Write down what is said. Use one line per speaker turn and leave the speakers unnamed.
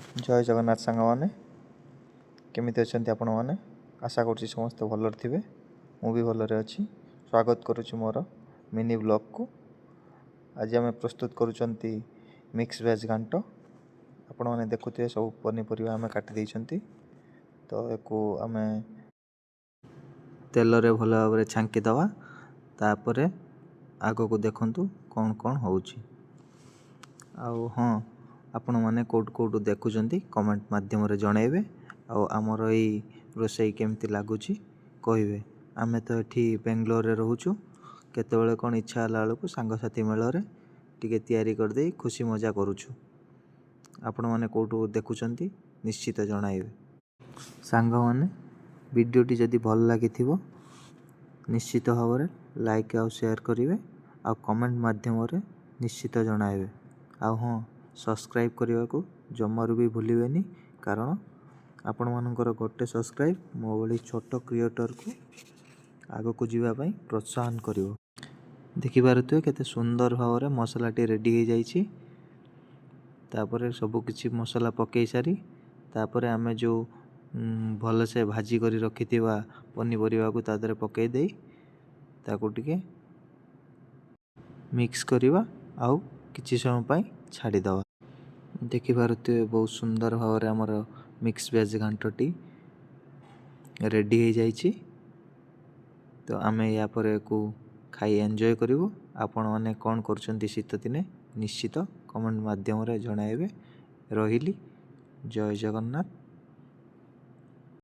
जय जगन्नाथ सांग मैंने केमिति अच्छा आपण मैंने आशा कर समस्त भलर थे मुझे भलरे अच्छी स्वागत करुच्ची मोर मिनी ब्लॉग को। आज आम प्रस्तुत करुँच मिक्स वेज घांट। आपण मैंने देखुए सब पनीपरिया आम काटी तो एक आम तेल रे भल भाव छांकीदवा तापर आग को देखु कौन कौन हो। हाँ आपण मैंने कौटू देखुं कमेंट मध्यम जनइबे आमर यही रोसई केमती लगुच कहे। आम तो ये बेंगलोर रे रोचु केतबेले कौन इच्छा बेलू सांगसाथी मेल टे तैयारी करदे खुशी मजा करुचु। आपण मैंने कौटू देखुं निश्चित जनइबे। सांग मैंने वीडियोटी जदि भल लगी निश्चित भाव में लाइक आउ शेयर करेंगे आ कमेंट मध्यम निश्चित जनइबे। हाँ सब्सक्राइब करने को जमारू भी भूलें कारण आपण मानकर गोटे सब्सक्राइब मो भली छोट क्रिएटर को आग को जीवाई प्रोत्साहन करिवो। देखि पारुथिबे केते सुंदर भाव में मसलाटी रेडी हो जाइए। तापर सब किछि मसला पकई सारी तापर आमे जो भल से भाजी करी रखि पनीपरिया को तादरे पकई दे ताको टिके मिक्स करवा आउ किछि समय पई छाड़ी दवा। देखि पारुथिबे बहुत सुंदर भाव में हमर मिक्स वेज घांटटी रेडी हो जाइए। तो आम या पर को खाई एंजॉय करूँ। आपण मैंने कौन कर शीत दिने निश्चित कमेंट मध्यम जनइबे। रही जय जगन्नाथ।